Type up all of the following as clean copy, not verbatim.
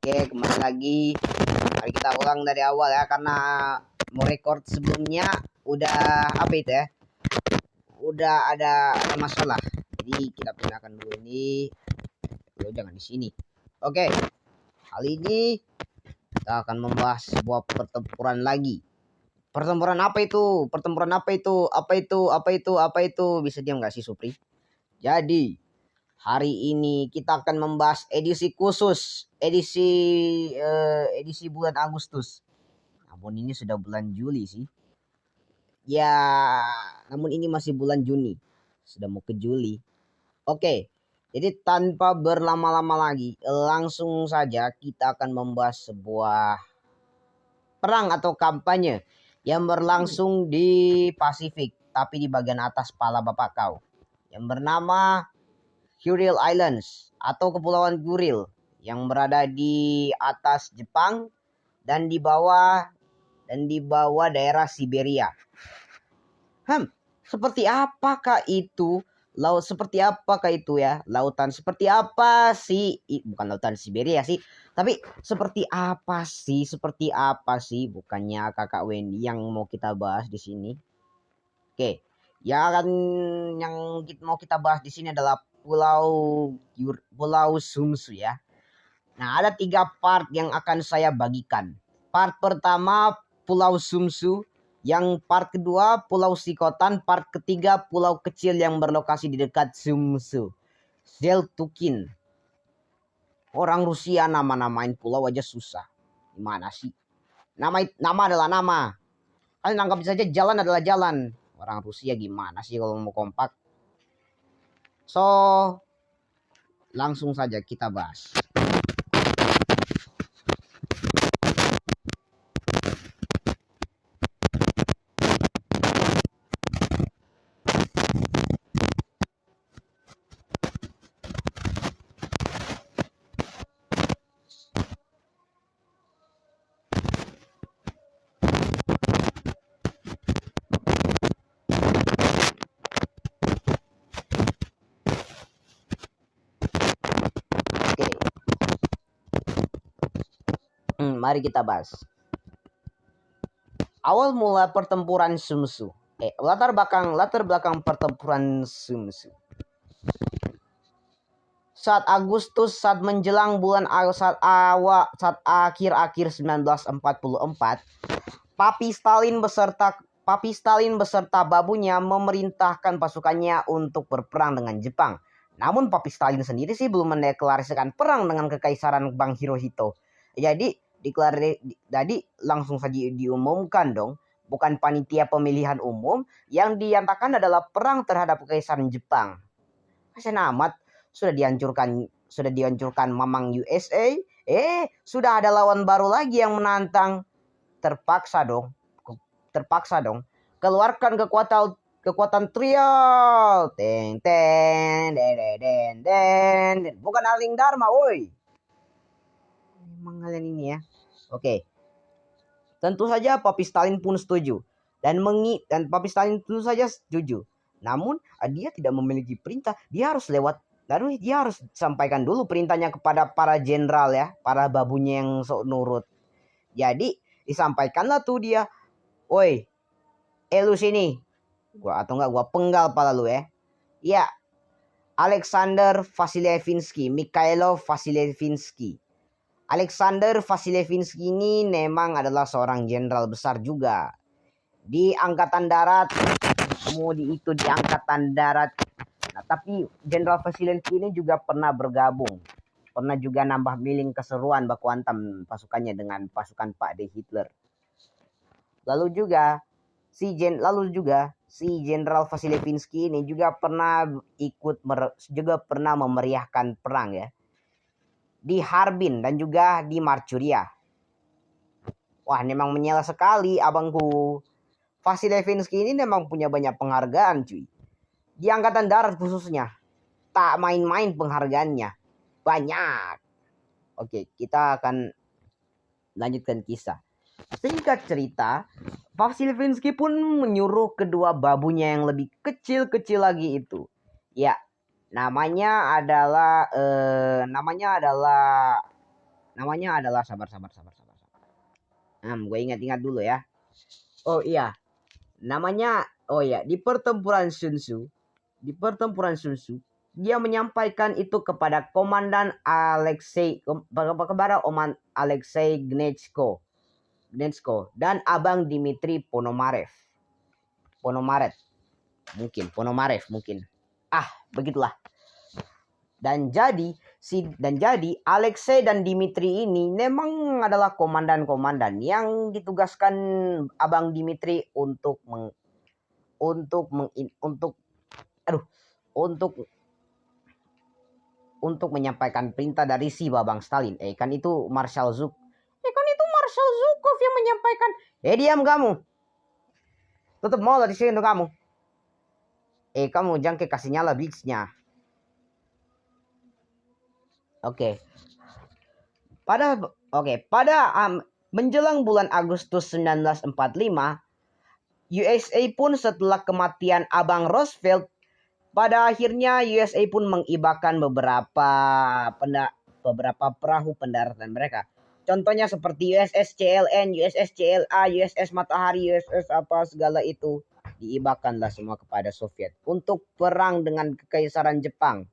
Oke, kembali lagi. Mari kita ulang dari awal ya, karena mau record sebelumnya udah apa itu ya? Udah ada masalah. Jadi kita pindahkan dulu ini. Lo jangan di sini. Oke. Kali ini kita akan membahas sebuah pertempuran lagi. Pertempuran apa itu? Pertempuran apa itu? Apa itu? Apa itu? Apa itu? Bisa diam nggak sih, Supri? Jadi hari ini kita akan membahas edisi khusus, edisi bulan Agustus. Namun ini sudah bulan Juli sih. Ya, namun ini masih bulan Juni. Sudah mau ke Juli. Oke. Jadi tanpa berlama-lama lagi, langsung saja kita akan membahas sebuah perang atau kampanye yang berlangsung di Pasifik, tapi di bagian atas pala bapak kau, yang bernama Kuril Islands atau Kepulauan Kuril, yang berada di atas Jepang dan di bawah daerah Siberia. Seperti apakah itu? Seperti apakah itu ya? Lautan seperti apa sih? Bukan lautan Siberia sih, tapi seperti apa sih? Seperti apa sih? Bukannya Kakak Wendy yang mau kita bahas di sini. Oke. Ya kan, yang mau kita bahas di sini adalah Pulau Sumsu ya. Nah, ada 3 part yang akan saya bagikan. Part pertama Pulau Sumsu, yang part kedua Pulau Sikotan, part ketiga pulau kecil yang berlokasi di dekat Sumsu, Zeltukin. Orang Rusia nama-namain pulau aja susah. Gimana sih? Nama adalah nama. Kalian anggap saja jalan adalah jalan. Orang Rusia gimana sih kalau mau kompak? So, langsung saja kita bahas. Mari kita bahas. Awal mula pertempuran Sumsu. Latar belakang pertempuran Sumsu. Saat menjelang bulan saat akhir 1944, Papi Stalin beserta babunya memerintahkan pasukannya untuk berperang dengan Jepang. Namun Papi Stalin sendiri sih belum mendeklarasikan perang dengan Kekaisaran Bang Hirohito. Jadi langsung saja diumumkan dong, bukan panitia pemilihan umum, yang dinyatakan adalah perang terhadap Kekaisaran Jepang. Kasian amat, sudah dihancurkan Mamang USA, sudah ada lawan baru lagi yang menantang. Terpaksa dong, keluarkan kekuatan trial. Ten ten den den. Bukan Aling Dharma, woi. Memang kalian ini ya. Oke. Tentu saja Papi Stalin pun setuju. Dan Papi Stalin tentu saja setuju. Namun dia tidak memiliki perintah. Dia harus sampaikan dulu perintahnya kepada para jenderal ya, para babunya yang sok nurut. Jadi disampaikanlah tuh dia, "Woi, lu sini. Gua penggal pala lu ya." Ya, Alexander Vasilyevinsky, Mikhailo Vasilyevinsky. Alexander Vasilyevinsky ini memang adalah seorang jenderal besar juga di Angkatan Darat. Di Angkatan Darat. Nah, tapi Jenderal Vasilyevinsky ini juga pernah bergabung. Pernah juga nambah miling keseruan baku hantam pasukannya dengan pasukan Pak D. Hitler. Lalu juga si Jenderal Vasilyevinsky ini juga pernah memeriahkan perang ya, di Harbin dan juga di Manchuria. Wah, memang menyala sekali abangku. Vasilyevinsky ini memang punya banyak penghargaan cuy. Di Angkatan Darat khususnya. Tak main-main penghargaannya. Banyak. Oke, kita akan lanjutkan kisah. Singkat cerita, Vasilyevinsky pun menyuruh kedua babunya yang lebih kecil-kecil lagi itu. Ya, namanya adalah Namanya adalah sabar. Gue ingat-ingat dulu ya. Oh iya. Namanya di pertempuran Sun Tzu. Di pertempuran Sun Tzu, dia menyampaikan itu kepada Komandan Alexei kepada Alexei Gnechko dan Abang Dmitri Ponomarev. Ponomarev mungkin. Begitulah. Dan jadi Alexei dan Dimitri ini memang adalah komandan-komandan yang ditugaskan Abang Dimitri untuk menyampaikan perintah dari si Babang Stalin. Kan itu Marshal Zhukov yang menyampaikan. Diam kamu. Tutup mulut di sini tuh kamu. Kamu jangan kasih nyala Blitz-nya. Oke. Pada menjelang bulan Agustus 1945, USA pun setelah kematian Abang Roosevelt, pada akhirnya USA pun mengibarkan beberapa perahu pendaratan mereka. Contohnya seperti USS CLN, USS CLA, USS Matahari, USS apa segala itu diibarkanlah semua kepada Soviet untuk perang dengan Kekaisaran Jepang.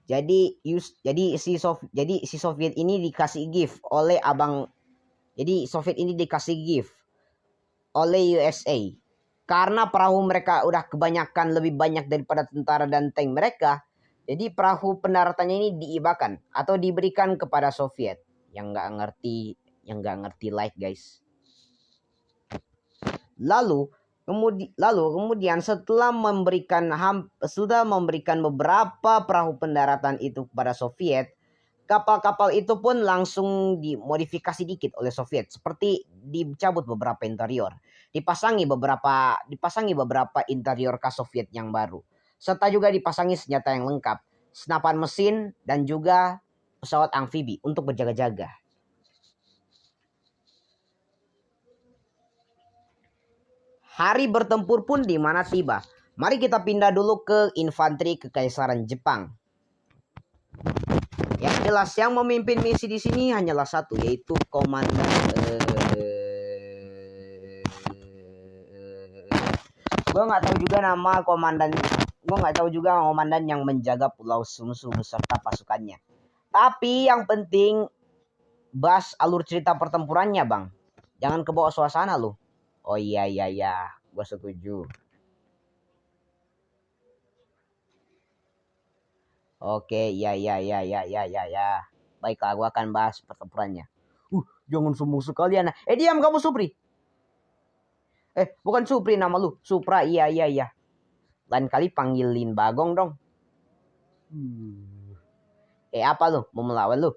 Jadi si Soviet ini dikasih gift oleh USA karena perahu mereka udah kebanyakan, lebih banyak daripada tentara dan tank mereka. Jadi perahu pendaratannya ini diibarkan atau diberikan kepada Soviet yang nggak ngerti like guys. Lalu kemudian setelah memberikan beberapa perahu pendaratan itu kepada Soviet, kapal-kapal itu pun langsung dimodifikasi dikit oleh Soviet, seperti dicabut beberapa interior, dipasangi beberapa interior khas Soviet yang baru, serta juga dipasangi senjata yang lengkap, senapan mesin dan juga pesawat amfibi untuk berjaga-jaga. Hari bertempur pun di mana tiba. Mari kita pindah dulu ke infanteri Kekaisaran Jepang. Yang jelas yang memimpin misi di sini hanyalah satu, yaitu komandan gue nggak tahu juga komandan yang menjaga Pulau Sumsu beserta pasukannya. Tapi yang penting bahas alur cerita pertempurannya, Bang. Jangan kebawa suasana lu. Oh iya, gue setuju. Oke, ya. Baiklah, gue akan bahas pertempurannya. Jangan sombong sekalian. Diam kamu, Supri. Bukan Supri nama lu, Supra. Iya. Lain kali panggilin Bagong dong. Apa lu? Mau melawan lu?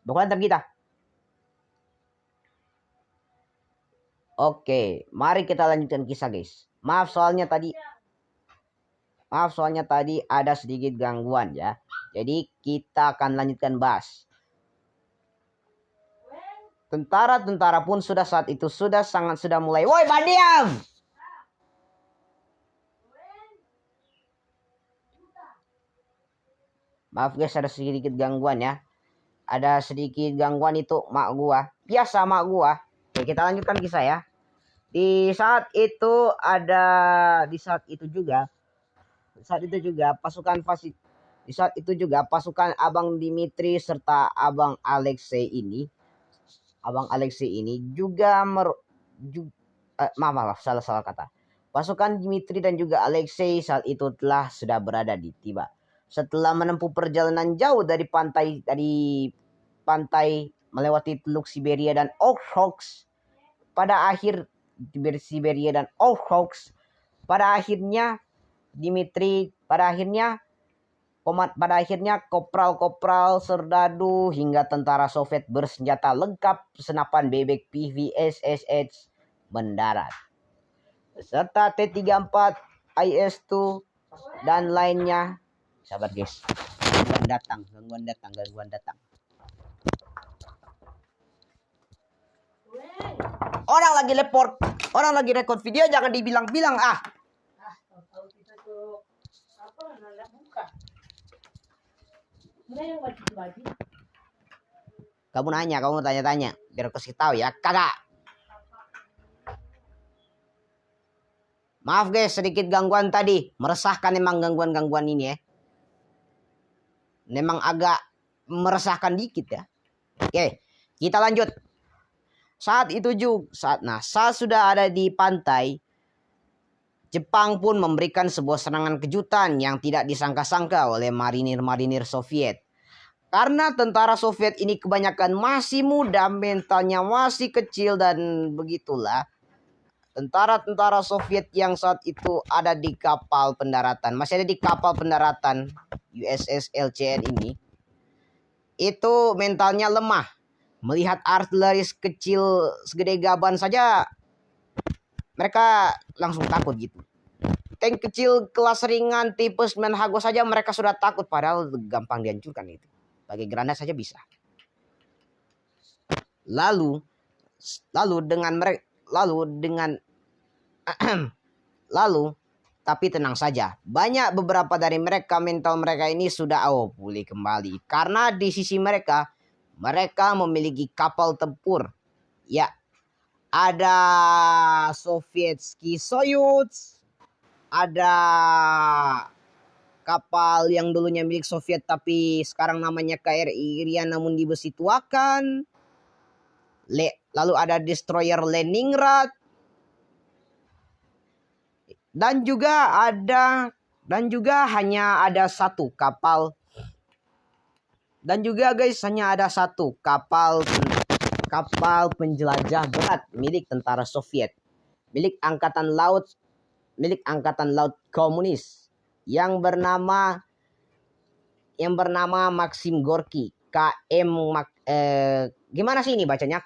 Bukan antar kita. Oke, mari kita lanjutkan kisah, guys. Maaf soalnya tadi ada sedikit gangguan ya. Jadi kita akan lanjutkan bahas. Tentara pun saat itu sudah mulai. Woi, diam! Maaf guys, ada sedikit gangguan ya. Ada sedikit gangguan itu mak gua. Biasa mak gua. Oke, kita lanjutkan kisah ya. Di saat itu pasukan Abang Dimitri serta Abang Alexei ini juga salah kata. Pasukan Dimitri dan juga Alexei saat itu sudah berada di Tiba. Setelah menempuh perjalanan jauh dari pantai melewati Teluk Siberia dan Okhotsk, pada akhirnya kopral-kopral, serdadu hingga tentara Soviet bersenjata lengkap senapan bebek PVSSH mendarat serta T-34 IS-2 dan lainnya. Sabar guys, gangguan datang. Orang lagi record video, jangan dibilang-bilang. Tahu kita tuh apa nggak buka. Kamu nanya, kamu tanya-tanya. Biar aku kasih tahu ya. Kagak. Maaf guys, sedikit gangguan tadi. Meresahkan emang gangguan-gangguan ini ya. Memang agak meresahkan dikit ya. Oke, kita lanjut. Saat itu juga, saat sudah ada di pantai, Jepang pun memberikan sebuah serangan kejutan yang tidak disangka-sangka oleh marinir-marinir Soviet. Karena tentara Soviet ini kebanyakan masih muda, mentalnya masih kecil dan begitulah. Tentara-tentara Soviet yang saat itu ada di kapal pendaratan, masih ada di kapal pendaratan USS LCN ini, itu mentalnya lemah. Melihat artileris kecil segede gaban saja, mereka langsung takut gitu. Tank kecil kelas ringan tipe 9 Hago saja mereka sudah takut, padahal gampang dihancurkan itu. Pakai granat saja bisa. Lalu tapi tenang saja. Beberapa dari mereka mental mereka ini sudah pulih kembali. Karena di sisi mereka memiliki kapal tempur. Ya, ada Sovietsky Soyuz, ada kapal yang dulunya milik Soviet tapi sekarang namanya KRI Irian namun di besi tuakan. Lalu ada destroyer Leningrad. Dan juga hanya ada satu kapal. Dan juga guys, hanya ada satu kapal penjelajah berat milik tentara Soviet, milik angkatan laut komunis yang bernama Maxim Gorky. Gimana sih ini bacanya?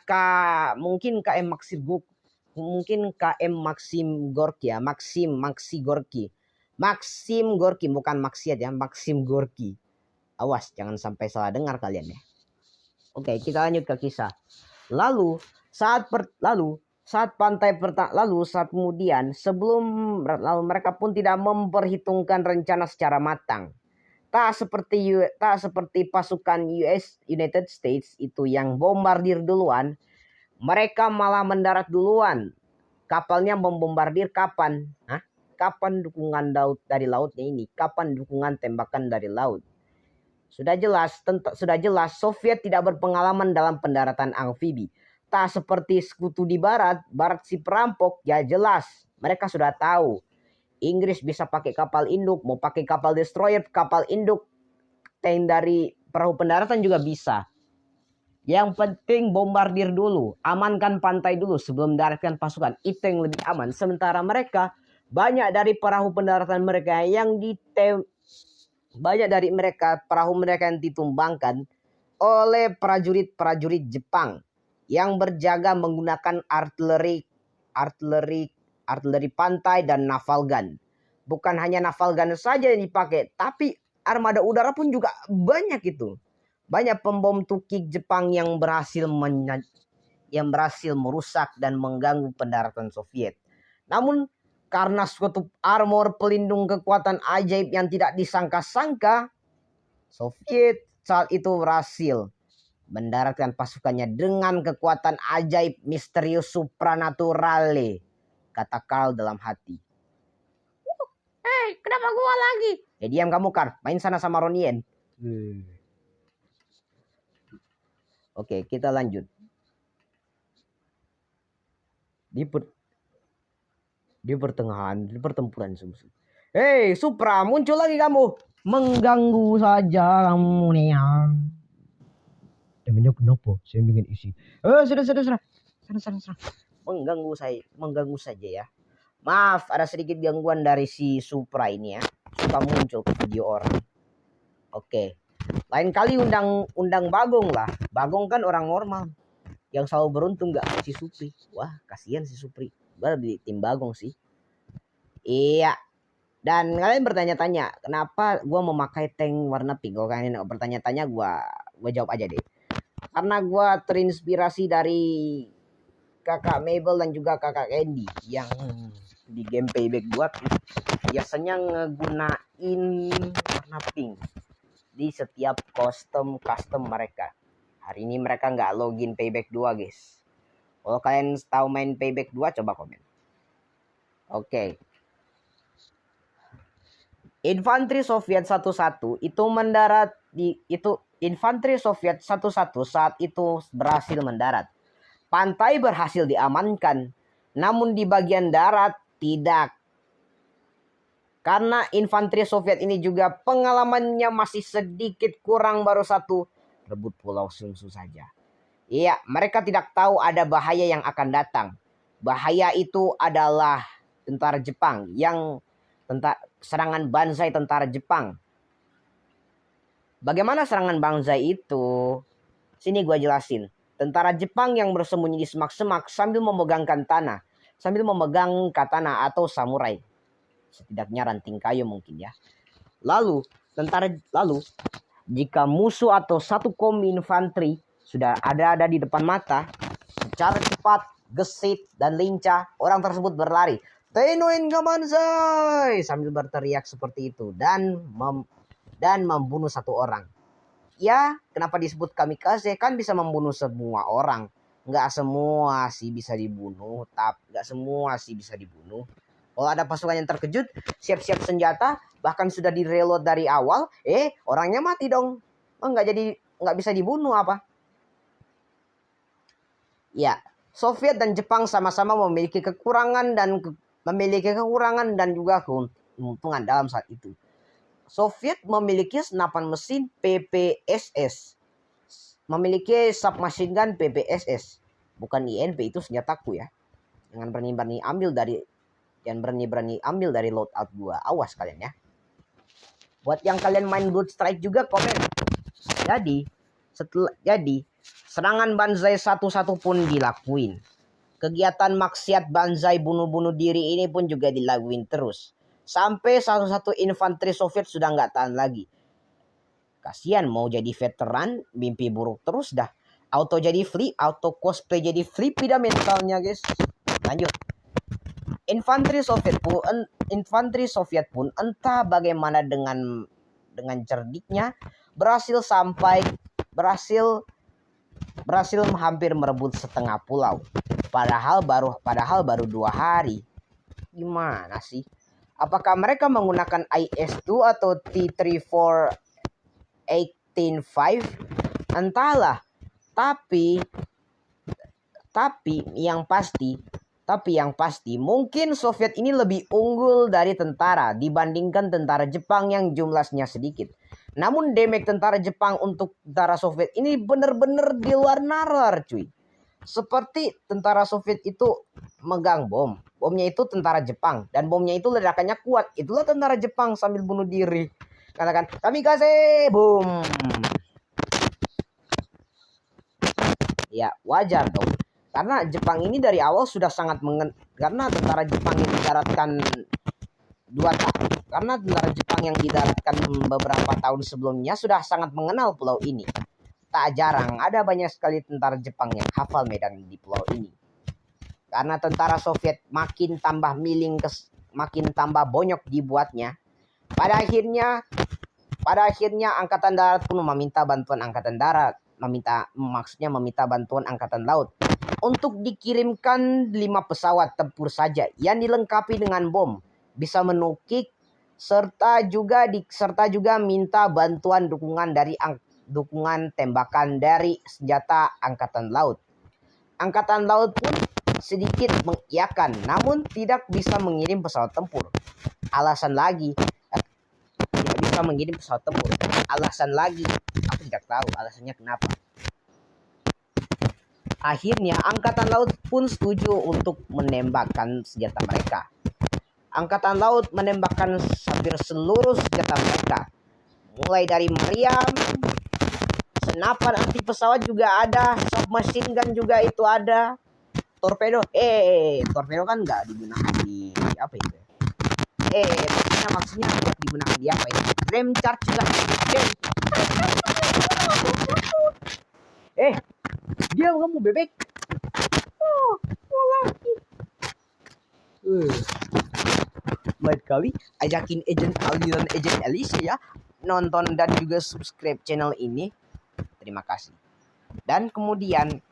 Mungkin KM Maxim Gorky ya. Maxim Gorky bukan Maksiat ya, Maxim Gorky. Awas jangan sampai salah dengar kalian ya. Oke, kita lanjut ke kisah. Lalu mereka pun tidak memperhitungkan rencana secara matang. Tak seperti pasukan United States itu yang bombardir duluan, mereka malah mendarat duluan. Kapalnya membombardir kapan? Kapan dukungan dari lautnya ini? Kapan dukungan tembakan dari laut? Sudah jelas Soviet tidak berpengalaman dalam pendaratan amfibi. Tak seperti sekutu di barat si perampok, ya jelas mereka sudah tahu. Inggris bisa pakai kapal induk, mau pakai kapal destroyer, kapal induk, tank dari perahu pendaratan juga bisa. Yang penting bombardir dulu, amankan pantai dulu sebelum daratkan pasukan. Itu yang lebih aman. Sementara mereka, banyak dari perahu pendaratan mereka yang perahu mereka yang ditumbangkan oleh prajurit Jepang yang berjaga menggunakan artileri pantai dan naval gun. Bukan hanya naval gun saja yang dipakai, tapi armada udara pun juga banyak itu. Banyak pembom tukik Jepang yang berhasil merusak dan mengganggu pendaratan Soviet. Namun karena suatu armor pelindung kekuatan ajaib yang tidak disangka-sangka, Soviet saat itu berhasil mendaratkan pasukannya dengan kekuatan ajaib misterius supranaturale, kata Karl dalam hati. Hei, kenapa gua lagi? Ya diam kamu, Kar. Main sana sama Ronien. Oke, kita lanjut. Di pertempuran musuh. Hei, Supra, muncul lagi kamu. Mengganggu saja kamu nih. Namanya kenapa? Saya ingin isi. Sudah. Sana. Mengganggu saja ya. Maaf, ada sedikit gangguan dari si Supra ini ya. Suka muncul ke video orang. Oke. Lain kali undang Bagong lah. Bagong kan orang normal. Yang selalu beruntung gak si Supri. Wah, kasihan si Supri. Gue di tim Bagong sih. Iya. Dan kalian bertanya-tanya, kenapa gue memakai tank warna pink? Kalau kalian bertanya-tanya, gue jawab aja deh. Karena gue terinspirasi dari kakak Mabel dan juga kakak Candy yang di game Payback buat biasanya ngegunain warna pink. di setiap custom mereka. Hari ini mereka nggak login Payback 2 guys. Kalau kalian tahu main Payback 2 coba komen. Oke. Infanteri Soviet 11 itu mendarat infanteri Soviet 11 saat itu berhasil mendarat. Pantai berhasil diamankan, namun di bagian darat tidak. Karena infanteri Soviet ini juga pengalamannya masih sedikit kurang, baru satu, rebut Pulau Sunsu saja. Iya, mereka tidak tahu ada bahaya yang akan datang. Bahaya itu adalah tentara Jepang serangan Banzai tentara Jepang. Bagaimana serangan Banzai itu? Sini gua jelasin. Tentara Jepang yang bersembunyi di semak-semak sambil memegang katana atau samurai. Setidaknya ranting kayu mungkin ya. Lalu jika musuh atau satu kombi infanteri sudah ada di depan mata, secara cepat, gesit, dan lincah, orang tersebut berlari. Teinoen Gamanzai sambil berteriak seperti itu dan membunuh satu orang. Ya, kenapa disebut kamikaze? Kan bisa membunuh semua orang. Nggak semua sih bisa dibunuh. Kalau ada pasukan yang terkejut, siap-siap senjata, bahkan sudah di-reload dari awal, orangnya mati dong. Nggak bisa dibunuh apa? Ya, Soviet dan Jepang sama-sama memiliki kekurangan dan juga keuntungan dalam saat itu. Soviet memiliki senapan mesin PPSS. Memiliki submachine gun PPSS. Bukan INP, itu senjataku ya. Jangan berani-berani ambil dari loadout gua. Awas kalian ya. Buat yang kalian main Blood Strike juga komen. Jadi serangan Banzai 11 pun dilakuin. Kegiatan maksiat Banzai bunuh-bunuh diri ini pun juga dilakuin terus. Sampai satu infanteri Soviet sudah nggak tahan lagi. Kasihan mau jadi veteran, mimpi buruk terus dah. Auto cosplay jadi flip dah mentalnya guys. Lanjut. Infanteri Soviet pun entah bagaimana dengan cerdiknya berhasil hampir merebut setengah pulau. Padahal baru 2 hari. Gimana sih? Apakah mereka menggunakan IS-2 atau T-34-185? Entahlah. Tapi yang pasti mungkin Soviet ini lebih unggul dari tentara dibandingkan tentara Jepang yang jumlahnya sedikit. Namun damage tentara Jepang untuk tentara Soviet ini benar-benar di luar nalar cuy. Seperti tentara Soviet itu megang bom. Bomnya itu tentara Jepang. Dan bomnya itu ledakannya kuat. Itulah tentara Jepang sambil bunuh diri. Katakan, kamikaze, boom. Ya, wajar dong. Karena Jepang ini dari awal sudah sangat karena tentara Jepang yang didaratkan beberapa tahun sebelumnya sudah sangat mengenal pulau ini. Tak jarang ada banyak sekali tentara Jepang yang hafal medan di pulau ini. Karena tentara Soviet makin tambah bonyok dibuatnya. Pada akhirnya angkatan darat pun meminta bantuan bantuan angkatan laut untuk dikirimkan 5 pesawat tempur saja yang dilengkapi dengan bom, bisa menukik, serta juga minta bantuan dukungan tembakan dari senjata angkatan laut. Angkatan laut pun sedikit mengiyakan, namun tidak bisa mengirim pesawat tempur. Alasan lagi, aku tidak tahu alasannya kenapa. Akhirnya angkatan laut pun setuju untuk menembakkan senjata mereka. Angkatan laut menembakkan hampir seluruh senjata mereka. Mulai dari meriam, senapan anti pesawat juga ada, submachine gun juga itu ada, torpedo. Torpedo kan nggak digunakan di apa itu? Maksudnya digunakan di apa itu? Ram charge juga. Dia kamu bebek. Lain kali ajakin agent Ali dan agent Alicia ya. nonton dan juga subscribe channel ini. Terima kasih. Dan kemudian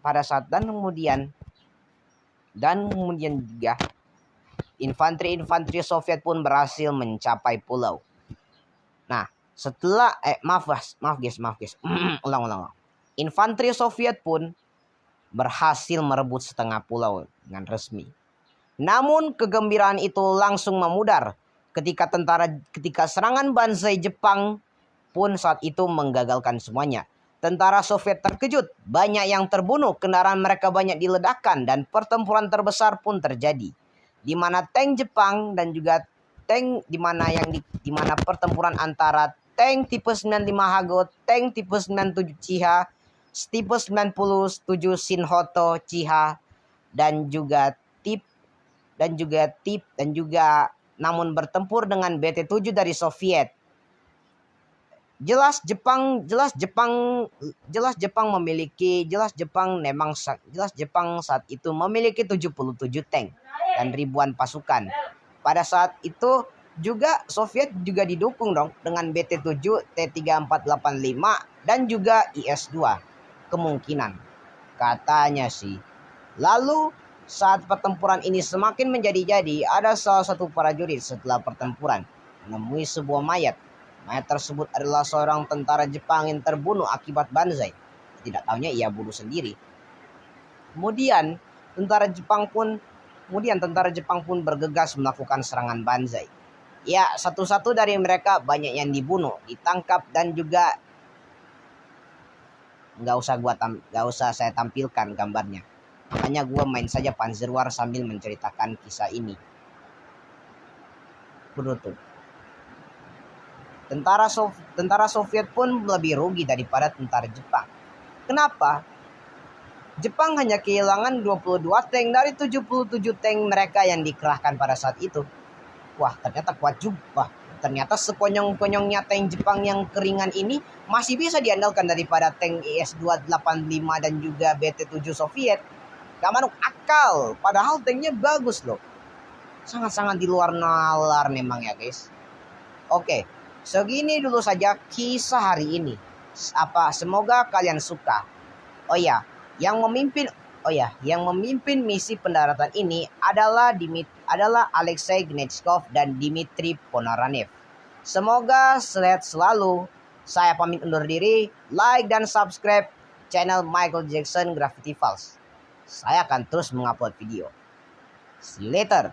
juga infanteri Soviet pun berhasil mencapai pulau. Nah, setelah maaf guys. Ulang. Infanteri Soviet pun berhasil merebut setengah pulau dengan resmi. Namun kegembiraan itu langsung memudar ketika serangan Banzai Jepang pun saat itu menggagalkan semuanya. Tentara Soviet terkejut, banyak yang terbunuh, kendaraan mereka banyak diledakkan, dan pertempuran terbesar pun terjadi. Di mana tank Jepang dan juga tank di mana pertempuran antara tank tipe 95 Hago, tank tipe 97 Chiha, tipe 97 Shinhoto Chiha, dan juga namun bertempur dengan BT-7 dari Soviet. Jelas Jepang saat itu memiliki 77 tank dan ribuan pasukan. Pada saat itu juga Soviet juga didukung dong dengan BT-7, T-3485 dan juga IS-2 kemungkinan katanya sih. Lalu saat pertempuran ini semakin menjadi-jadi, ada salah satu prajurit setelah pertempuran menemui sebuah mayat. Mayat tersebut adalah seorang tentara Jepang yang terbunuh akibat Banzai. Tidak tahunya ia bunuh sendiri. Kemudian tentara Jepang pun bergegas melakukan serangan Banzai. Ya, satu-satu dari mereka banyak yang dibunuh, ditangkap, dan juga nggak usah saya tampilkan gambarnya. Makanya gue main saja Panzer War sambil menceritakan kisah ini. Berutuh. Tentara Soviet pun lebih rugi daripada tentara Jepang. Kenapa? Jepang hanya kehilangan 22 tank dari 77 tank mereka yang dikerahkan pada saat itu. Wah, ternyata kuat juga. Ternyata sekonyong-konyongnya tank Jepang yang keringan ini masih bisa diandalkan daripada tank IS-285 dan juga BT-7 Soviet. Gak masuk akal. Padahal tanknya bagus loh. Sangat-sangat di luar nalar memang ya guys. Oke. Segini dulu saja kisah hari ini. Semoga kalian suka. Yang memimpin misi pendaratan ini adalah Alexei Gnechkov dan Dmitry Ponorarev. Semoga sehat selalu. Saya pamit undur diri. Like dan subscribe channel Michael Jackson Gravity Falls. Saya akan terus mengupload video. See you later.